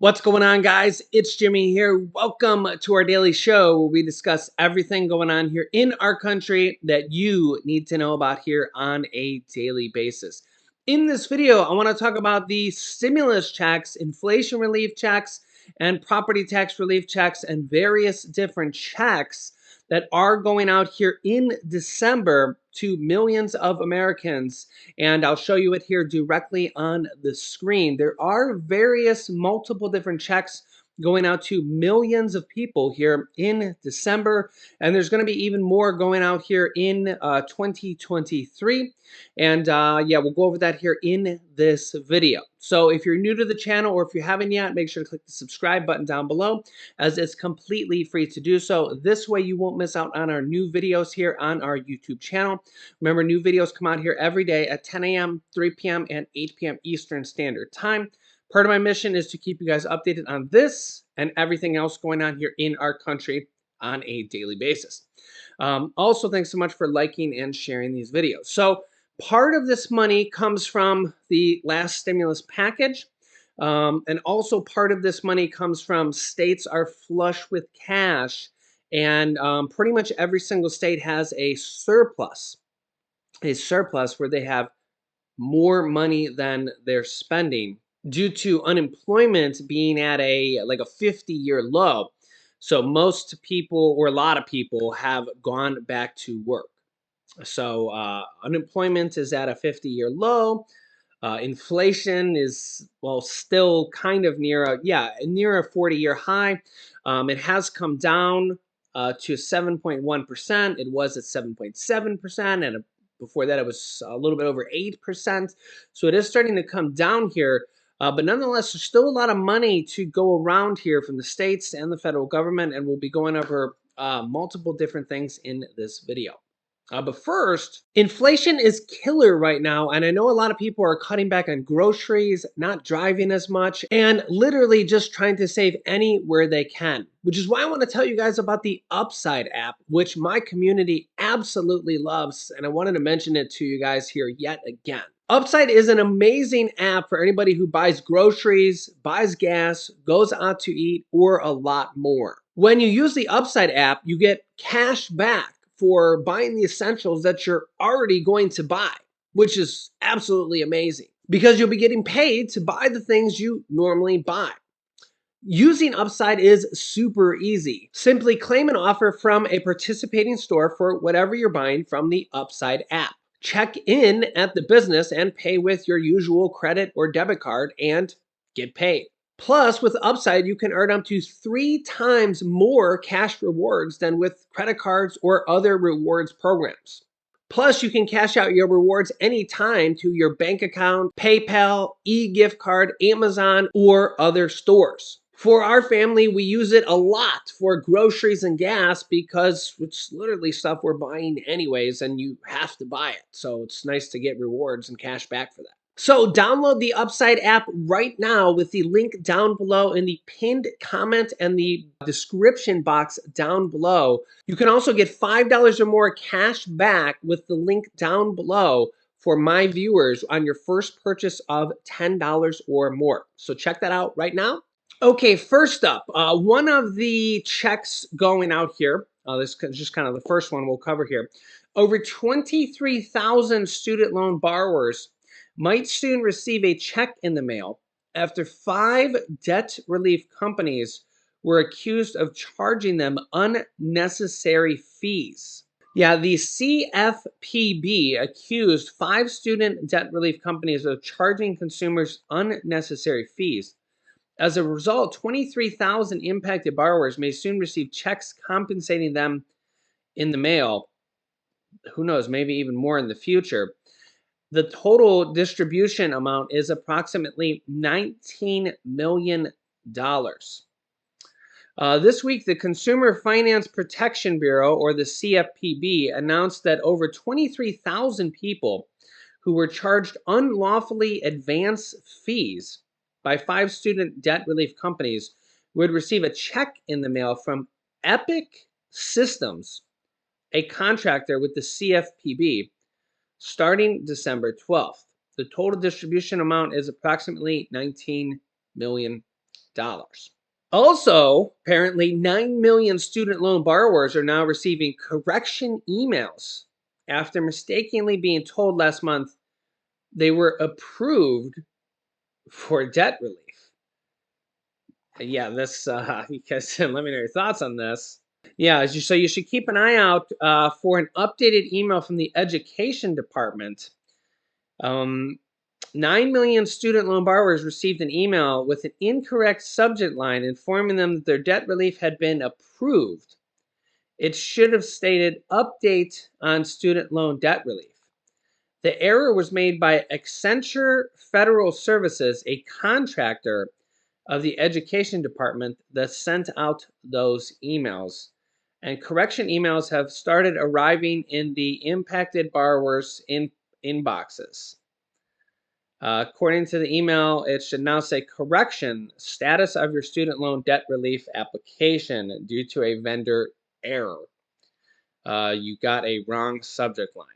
What's going on, guys? It's Jimmy here. Welcome to our daily show where we discuss everything going on here in our country that you need to know about here on a daily basis. In this video, I want to talk about the stimulus checks, inflation relief checks, and property tax relief checks, and various different checks that are going out here in December to millions of Americans. And I'll show you it here directly on the screen. There are various multiple different checks going out to millions of people here in December, and there's going to be even more going out here in 2023. And yeah, we'll go over that here in this video. So if you're new to the channel or if you haven't yet, make sure to click the subscribe button down below, as it's completely free to do so. This way you won't miss out on our new videos here on our YouTube channel. Remember, new videos come out here every day at 10 a.m., 3 p.m., and 8 p.m. Eastern Standard Time. Part of my mission is to keep you guys updated on this and everything else going on here in our country on a daily basis. Also, thanks so much for liking and sharing these videos. So part of this money comes from the last stimulus package. And also part of this money comes from states are flush with cash. And pretty much every single state has a surplus where they have more money than they're spending due to unemployment being at a 50-year low. So most people, or a lot of people, have gone back to work. So unemployment is at a 50-year low. Inflation is, well, still kind of near a 40-year high. It has come down to 7.1%. It was at 7.7%, and before that it was a little bit over 8%. So it is starting to come down here. But nonetheless, there's still a lot of money to go around here from the states and the federal government, and we'll be going over multiple different things in this video. But first, inflation is killer right now, and I know a lot of people are cutting back on groceries, not driving as much, and literally just trying to save anywhere they can, which is why I want to tell you guys about the Upside app, which my community absolutely loves, and I wanted to mention it to you guys here yet again. Upside is an amazing app for anybody who buys groceries, buys gas, goes out to eat, or a lot more. When you use the Upside app, you get cash back for buying the essentials that you're already going to buy, which is absolutely amazing because you'll be getting paid to buy the things you normally buy. Using Upside is super easy. Simply claim an offer from a participating store for whatever you're buying from the Upside app. Check in at the business and pay with your usual credit or debit card and get paid. Plus, with Upside, you can earn up to 3 times more cash rewards than with credit cards or other rewards programs. Plus, you can cash out your rewards anytime to your bank account, PayPal, e-gift card, Amazon, or other stores. For our family, we use it a lot for groceries and gas because it's literally stuff we're buying anyways, and you have to buy it. So it's nice to get rewards and cash back for that. So download the Upside app right now with the link down below in the pinned comment and the description box down below. You can also get $5 or more cash back with the link down below for my viewers on your first purchase of $10 or more. So check that out right now. Okay, first up, one of the checks going out here, this is just kind of the first one we'll cover here. Over 23,000 student loan borrowers might soon receive a check in the mail after 5 debt relief companies were accused of charging them unnecessary fees. Yeah, the CFPB accused 5 student debt relief companies of charging consumers unnecessary fees. As a result, 23,000 impacted borrowers may soon receive checks compensating them in the mail. Who knows, maybe even more in the future. The total distribution amount is approximately $19 million. This week, the Consumer Finance Protection Bureau, or the CFPB, announced that over 23,000 people who were charged unlawfully advance fees by 5 student debt relief companies would receive a check in the mail from Epic Systems, a contractor with the CFPB, starting December 12th. The total distribution amount is approximately $19 million. Also, apparently 9 million student loan borrowers are now receiving correction emails after mistakenly being told last month they were approved for debt relief. Yeah, this, because let me know your thoughts on this. Yeah, so you should keep an eye out for an updated email from the Education Department. Um, 9 million student loan borrowers received an email with an incorrect subject line informing them that their debt relief had been approved. It should have stated update on student loan debt relief. The error was made by Accenture Federal Services, a contractor of the Education Department that sent out those emails. And correction emails have started arriving in the impacted borrowers' inboxes. According to the email, it should now say correction status of your student loan debt relief application due to a vendor error. You got a wrong subject line.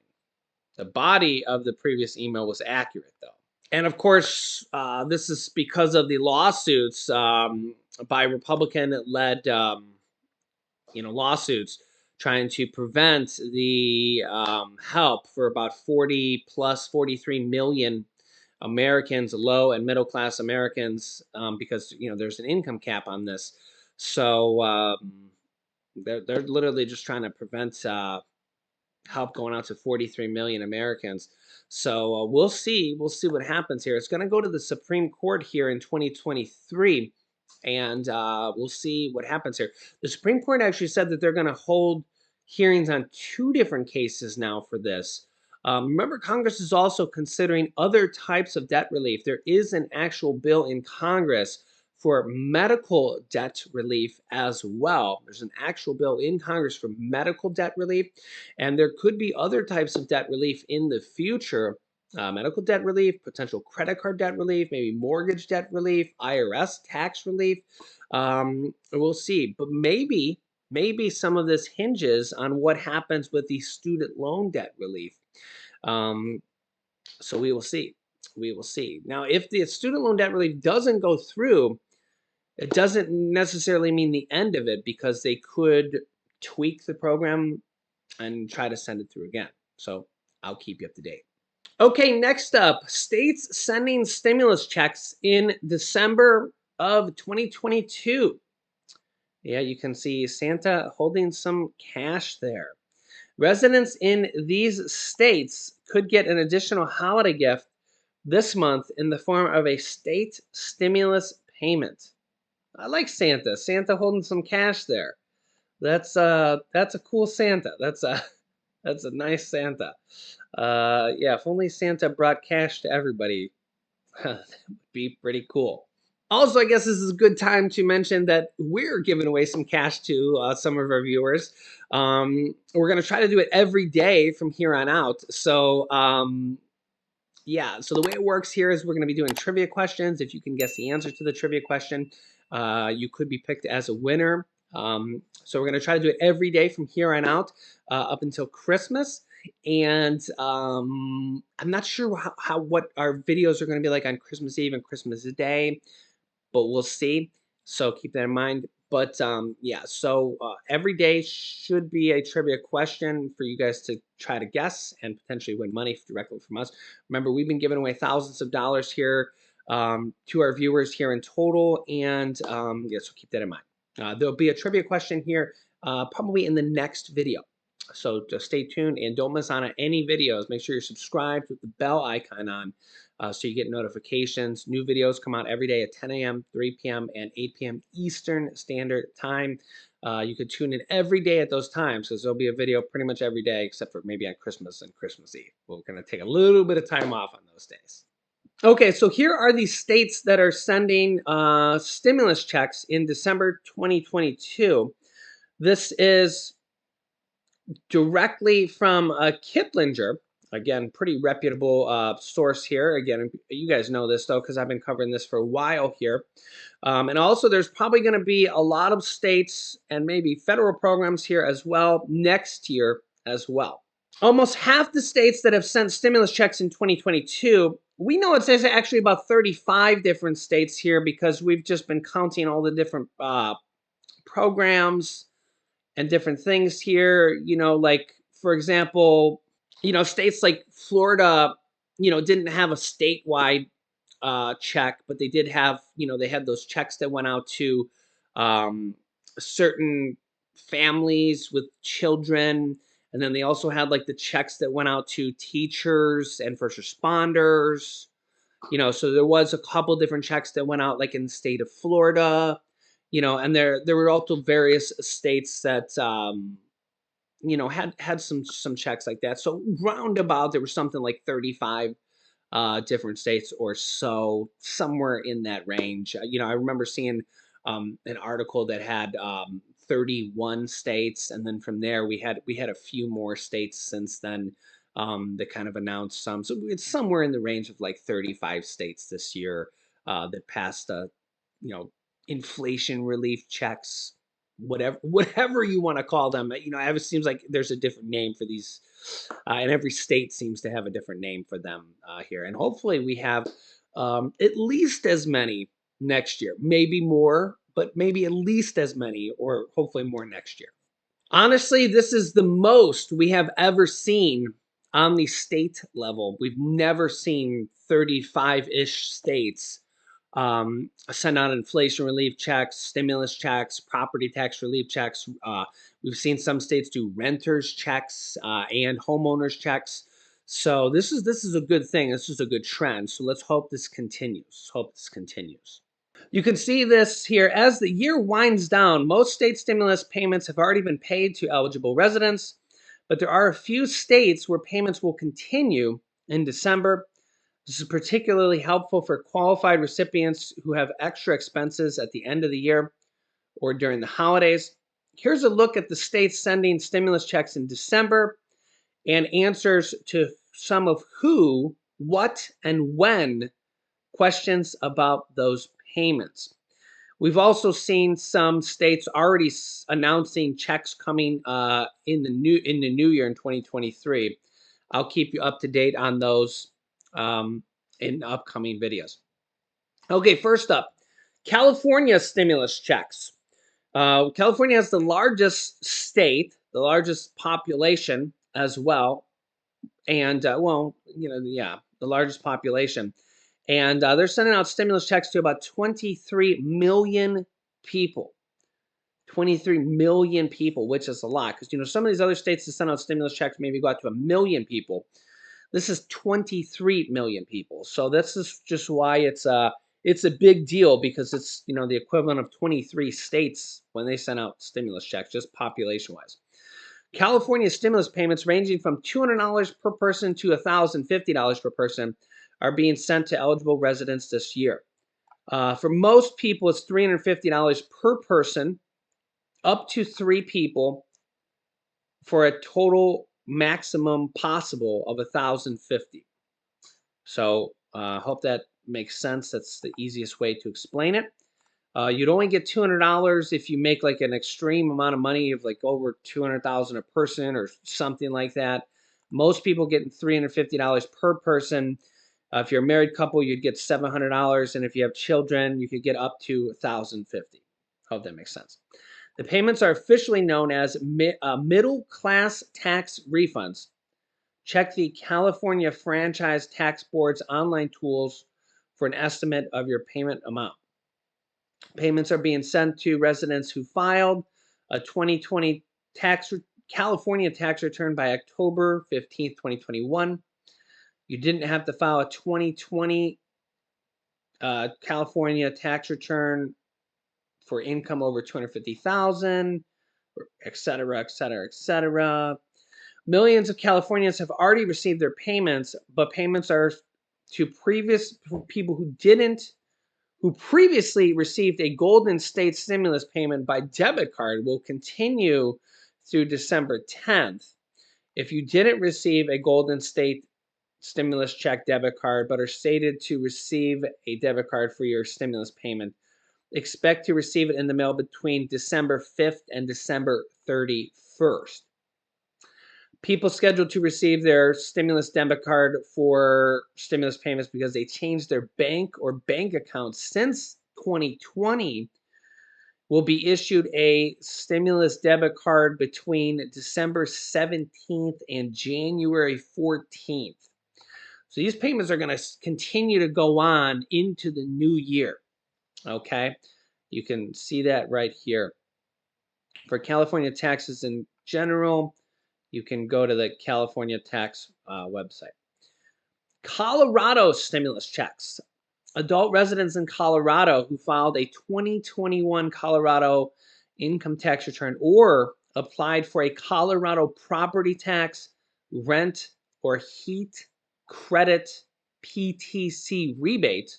The body of the previous email was accurate, though. And of course, this is because of the lawsuits by Republican-led, lawsuits trying to prevent the help for about 43 million Americans, low and middle class Americans, because there's an income cap on this. So they're literally just trying to prevent help going out to 43 million Americans. So we'll see what happens here. It's going to go to the Supreme Court here in 2023, and we'll see what happens here. The Supreme Court actually said that they're going to hold hearings on two different cases now for this. Remember, Congress is also considering other types of debt relief. There is an actual bill in Congress for medical debt relief as well. There's an actual bill in Congress for medical debt relief, and there could be other types of debt relief in the future. Medical debt relief, potential credit card debt relief, maybe mortgage debt relief, IRS tax relief. We'll see. But maybe some of this hinges on what happens with the student loan debt relief. So we will see. We will see. Now, if the student loan debt relief doesn't go through, it doesn't necessarily mean the end of it, because they could tweak the program and try to send it through again. So I'll keep you up to date. Okay, next up, states sending stimulus checks in December of 2022. Yeah, you can see Santa holding some cash there. Residents in these states could get an additional holiday gift this month in the form of a state stimulus payment. I like Santa. Santa holding some cash there. That's a cool Santa. That's a nice Santa. Yeah, if only Santa brought cash to everybody, that would be pretty cool. Also, I guess this is a good time to mention that we're giving away some cash to some of our viewers. We're going to try to do it every day from here on out. So, yeah, so the way it works here is we're going to be doing trivia questions. If you can guess the answer to the trivia question, you could be picked as a winner. So we're going to try to do it every day from here on out up until Christmas. And I'm not sure what our videos are going to be like on Christmas Eve and Christmas Day, but we'll see. So keep that in mind. But yeah, so every day should be a trivia question for you guys to try to guess and potentially win money directly from us. Remember, we've been giving away thousands of dollars here to our viewers here in total. And yeah, so keep that in mind. There'll be a trivia question here probably in the next video. So just stay tuned and don't miss out on any videos. Make sure you're subscribed with the bell icon on so you get notifications. New videos come out every day at 10 a.m., 3 p.m., and 8 p.m. Eastern Standard Time. You could tune in every day at those times, because there'll be a video pretty much every day except for maybe on Christmas and Christmas Eve. We're going to take a little bit of time off on those days. Okay, so here are the states that are sending stimulus checks in December 2022. This is directly from Kiplinger. Again, pretty reputable source here. Again, you guys know this, though, because I've been covering this for a while here. And also, there's probably going to be a lot of states and maybe federal programs here as well next year as well. Almost half the states that have sent stimulus checks in 2022 We know it says actually about 35 different states here because we've just been counting all the different programs and different things here. Like, for example, states like Florida, didn't have a statewide check, but they did have, they had those checks that went out to um, certain families with children. And then they also had like the checks that went out to teachers and first responders. So there was a couple different checks that went out, like in the state of Florida. And there were also various states that had some checks like that. So roundabout, there was something like 35 different states or so, somewhere in that range. I remember seeing an article that had 31 states, and then from there we had a few more states since then that kind of announced some. So it's somewhere in the range of like 35 states this year that passed you know inflation relief checks, whatever you want to call them. It seems like there's a different name for these, and every state seems to have a different name for them here. And hopefully we have at least as many next year, maybe more, but maybe at least as many, or hopefully more next year. Honestly, this is the most we have ever seen on the state level. We've never seen 35-ish states send out inflation relief checks, stimulus checks, property tax relief checks. We've seen some states do renters checks and homeowners checks. So this is a good thing. This is a good trend. So let's hope this continues. Hope this continues. You can see this here. As the year winds down, most state stimulus payments have already been paid to eligible residents, but there are a few states where payments will continue in December. This is particularly helpful for qualified recipients who have extra expenses at the end of the year or during the holidays. Here's a look at the states sending stimulus checks in December and answers to some of who, what, and when questions about those payments. We've also seen some states already announcing checks coming in the new year in 2023. I'll keep you up to date on those in upcoming videos. Okay, first up, California stimulus checks. California has the largest state, the largest population as well, and yeah, the largest population. And they're sending out stimulus checks to about 23 million people. 23 million people, which is a lot, because some of these other states that send out stimulus checks maybe go out to 1 million people. This is 23 million people. So this is just why it's a big deal, because it's the equivalent of 23 states when they send out stimulus checks, just population wise. California stimulus payments ranging from $200 per person to $1,050 per person are being sent to eligible residents this year. For most people, it's $350 per person, up to 3 people, for a total maximum possible of $1,050. So hope that makes sense. That's the easiest way to explain it. You'd only get $200 if you make like an extreme amount of money of like over $200,000 a person or something like that. Most people get $350 per person. If you're a married couple, you'd get $700, and if you have children, you could get up to $1,050. Hope that makes sense. The payments are officially known as middle class tax refunds. Check the California Franchise Tax Board's online tools for an estimate of your payment amount. Payments are being sent to residents who filed a 2020 California tax return by October 15th, 2021. You didn't have to file a 2020 California tax return for income over 250,000, et cetera, et cetera, et cetera. Millions of Californians have already received their payments, but payments are to previous people who previously received a Golden State stimulus payment by debit card will continue through December 10th. If you didn't receive a Golden State stimulus check debit card but are stated to receive a debit card for your stimulus payment, expect to receive it in the mail between December 5th and December 31st. People scheduled to receive their stimulus debit card for stimulus payments because they changed their bank or bank account since 2020 will be issued a stimulus debit card between December 17th and January 14th. So these payments are going to continue to go on into the new year. Okay. You can see that right here. For California taxes in general, you can go to the California tax website. Colorado stimulus checks. Adult residents in Colorado who filed a 2021 Colorado income tax return or applied for a Colorado property tax, rent, or heat credit PTC rebate,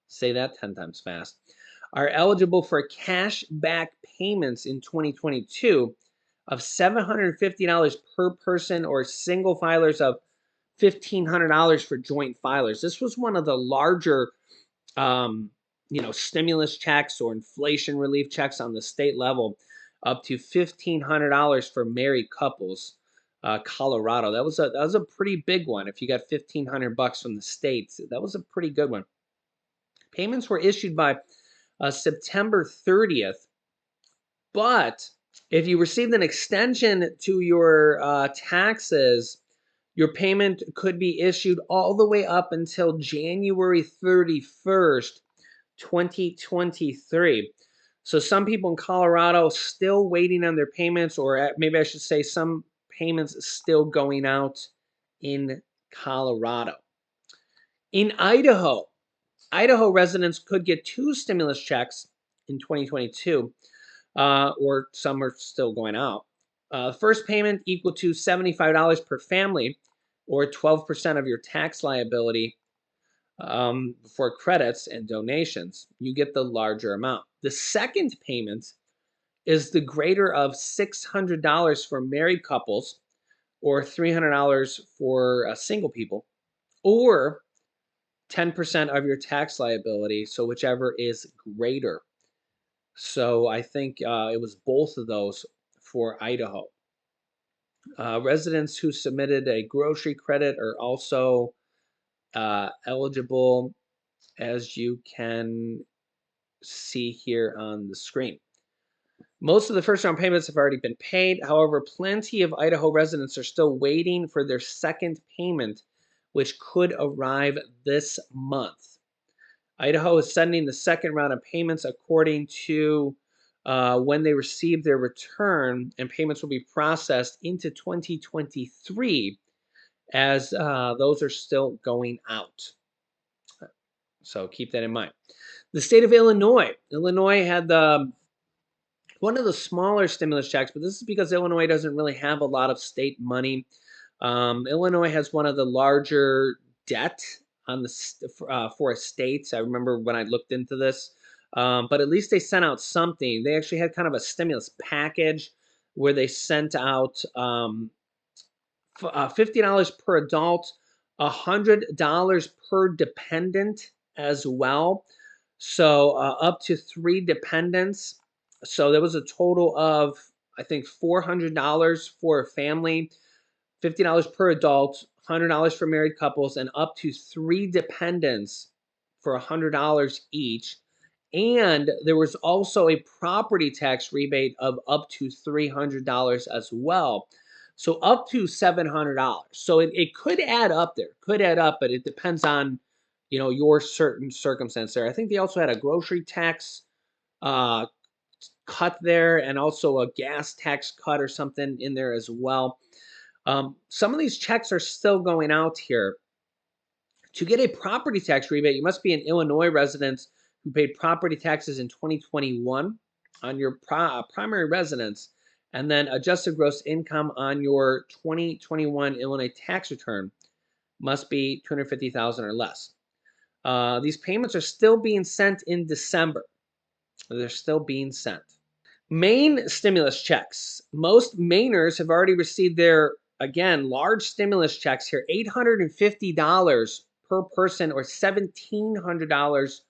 say that 10 times fast, are eligible for cash back payments in 2022 of $750 per person or single filers of $1,500 for joint filers. This was one of the larger um, stimulus checks or inflation relief checks on the state level, up to $1,500 for married couples. Colorado, that was a pretty big one. If you got $1,500 from the states, that was a pretty good one. Payments were issued by September 30th, but if you received an extension to your taxes, your payment could be issued all the way up until January 31st, 2023. So some people in Colorado still waiting on their payments, or maybe I should say some payments still going out in Colorado. In Idaho, Idaho residents could get 2 stimulus checks in 2022, or some are still going out. First payment equal to $75 per family, or 12% of your tax liability for credits and donations. You get the larger amount. The second payment is the greater of $600 for married couples, or $300 for single people, or 10% of your tax liability, so whichever is greater. So I think it was both of those for Idaho. Residents who submitted a grocery credit are also eligible, as you can see here on the screen. Most of the first round payments have already been paid. However, plenty of Idaho residents are still waiting for their second payment, which could arrive this month. Idaho is sending the second round of payments according to when they receive their return, and payments will be processed into 2023 as those are still going out. So keep that in mind. The state of Illinois. Illinois had one of the smaller stimulus checks, but this is because Illinois doesn't really have a lot of state money. Illinois has one of the larger debt on the for states. I remember when I looked into this, but at least they sent out something. They actually had kind of a stimulus package where they sent out $50 per adult, $100 per dependent as well. So up to 3 dependents. So there was a total of, I think, $400 for a family, $50 per adult, $100 for married couples, and up to 3 dependents for $100 each. And there was also a property tax rebate of up to $300 as well. So up to $700. So it could add up there, could add up, but it depends on, your certain circumstance there. I think they also had a grocery tax uh, cut there and also a gas tax cut or something in there as well. Some of these checks are still going out here. To get a property tax rebate, you must be an Illinois resident who paid property taxes in 2021 on your primary residence, and then adjusted gross income on your 2021 Illinois tax return must be $250,000 or less. These payments are still being sent in December. They're still being sent. Maine stimulus checks. Most Mainers have already received their, again, large stimulus checks here, $850 per person or $1,700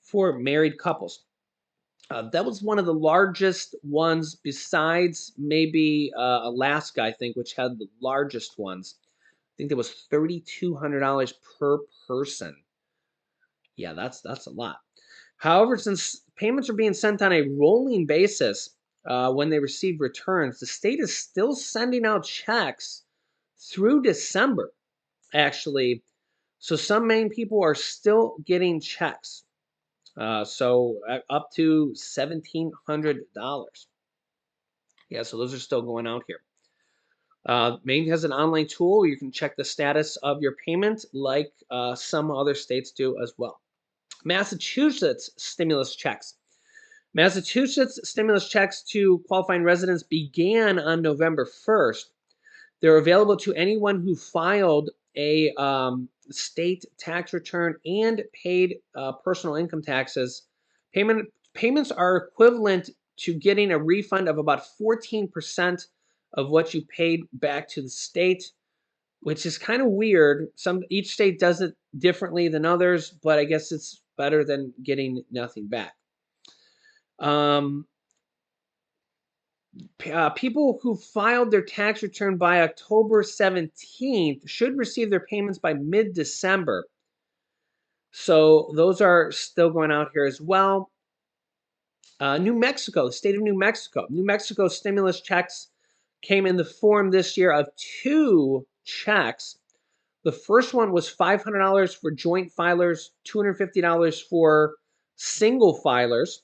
for married couples. That was one of the largest ones, besides maybe Alaska, I think, which had the largest ones. I think there was $3,200 per person. Yeah, that's a lot. However, since payments are being sent on a rolling basis when they receive returns, the state is still sending out checks through December, actually. So some Maine people are still getting checks. Up to $1,700. Yeah, so those are still going out here. Maine has an online tool where you can check the status of your payment, like some other states do as well. Massachusetts stimulus checks. Massachusetts stimulus checks to qualifying residents began on November 1st. They're available to anyone who filed a state tax return and paid personal income taxes. Payments are equivalent to getting a refund of about 14% of what you paid back to the state, which is kind of weird. Each state does it differently than others, but I guess it's better than getting nothing back. People who filed their tax return by October 17th should receive their payments by mid-December. So those are still going out here as well. New Mexico, the state of New Mexico. New Mexico stimulus checks came in the form this year of 2 checks. The first one was $500 for joint filers, $250 for single filers.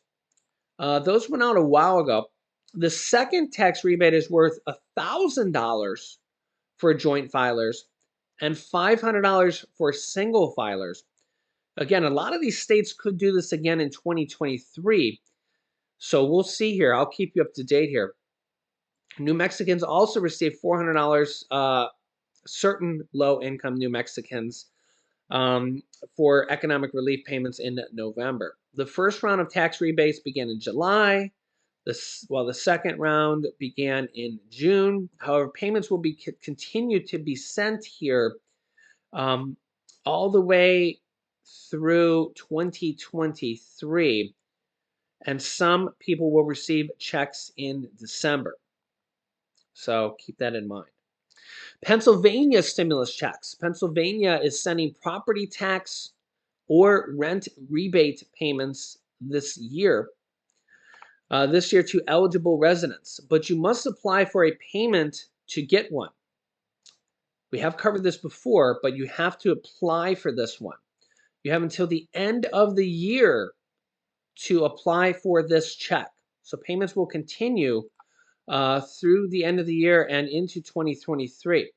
Those went out a while ago. The second tax rebate is worth $1,000 for joint filers and $500 for single filers. Again, a lot of these states could do this again in 2023. So we'll see here. I'll keep you up to date here. New Mexicans also receive $400, certain low-income New Mexicans, for economic relief payments in November. The first round of tax rebates began in July, while the second round began in June. However, payments will be continue to be sent here all the way through 2023, and some people will receive checks in December. So keep that in mind. Pennsylvania stimulus checks. Pennsylvania is sending property tax or rent rebate payments this year to eligible residents, but you must apply for a payment to get one. We have covered this before, but you have to apply for this one. You have until the end of the year to apply for this check. So payments will continue through the end of the year and into 2023.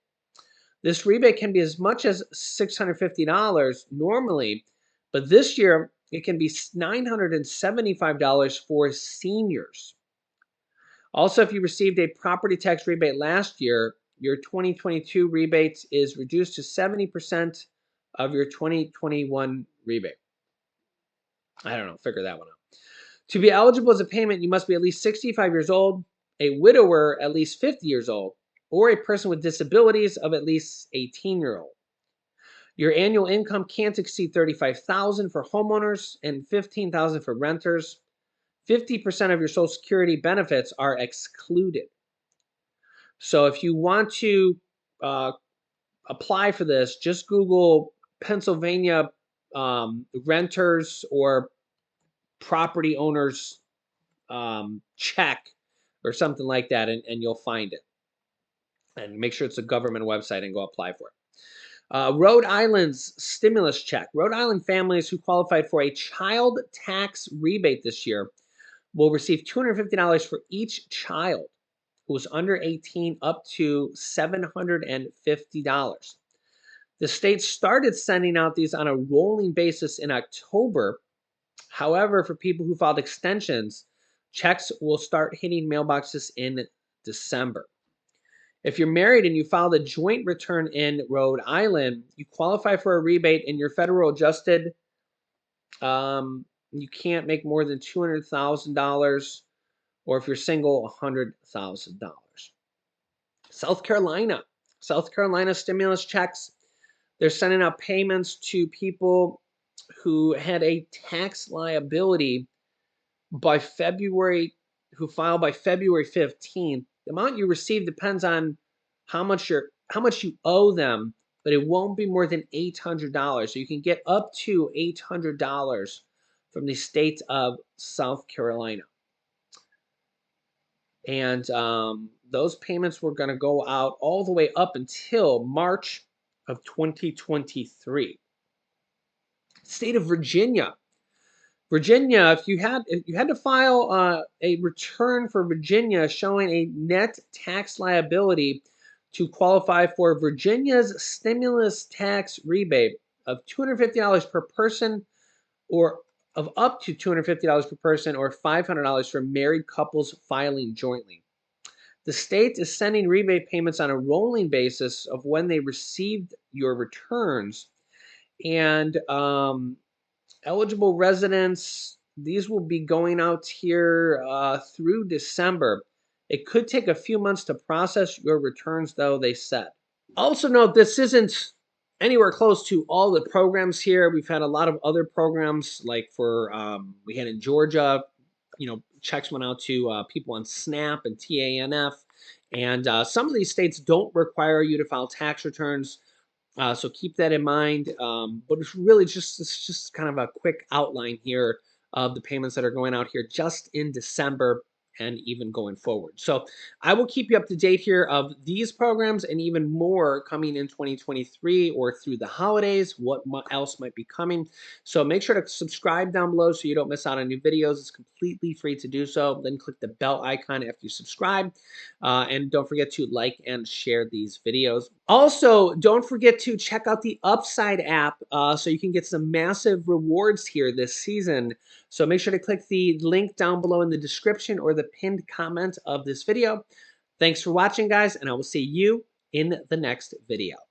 This rebate can be as much as $650 normally, but this year it can be $975 for seniors. Also, if you received a property tax rebate last year, your 2022 rebate is reduced to 70% of your 2021 rebate. I don't know, figure that one out. To be eligible as a payment, you must be at least 65 years old, a widower at least 50 years old, or a person with disabilities of at least 18-year-old. Your annual income can't exceed $35,000 for homeowners and $15,000 for renters. 50% of your Social Security benefits are excluded. So if you want to apply for this, just Google Pennsylvania renters or property owners check or something like that, and you'll find it. And make sure it's a government website and go apply for it. Rhode Island's stimulus check. Rhode Island families who qualified for a child tax rebate this year will receive $250 for each child who was under 18, up to $750. The state started sending out these on a rolling basis in October. However, for people who filed extensions, checks will start hitting mailboxes in December. If you're married and you filed a joint return in Rhode Island, you qualify for a rebate, and your federal adjusted, you can't make more than $200,000, or if you're single, $100,000. South Carolina stimulus checks. They're sending out payments to people who had a tax liability by February who file by February 15th, the amount you receive depends on how much you owe them, but it won't be more than $800. So you can get up to $800 from the state of South Carolina. And those payments were going to go out all the way up until March of 2023. State of Virginia. Virginia, if you had to file a return for Virginia showing a net tax liability to qualify for Virginia's stimulus tax rebate of $250 per person, or of up to $250 per person, or $500 for married couples filing jointly. The state is sending rebate payments on a rolling basis of when they received your returns, and eligible residents, these will be going out here through December. It could take a few months to process your returns, though, they said. Also note, this isn't anywhere close to all the programs here. We've had a lot of other programs, like for, we had in Georgia, checks went out to people on SNAP and TANF. And some of these states don't require you to file tax returns. So keep that in mind. But it's just kind of a quick outline here of the payments that are going out here just in December and even going forward. So I will keep you up to date here of these programs and even more coming in 2023 or through the holidays, what else might be coming. So make sure to subscribe down below so you don't miss out on new videos. It's completely free to do so. Then click the bell icon after you subscribe. And don't forget to like and share these videos. Also, don't forget to check out the Upside app so you can get some massive rewards here this season. So make sure to click the link down below in the description or the pinned comment of this video. Thanks for watching, guys, and I will see you in the next video.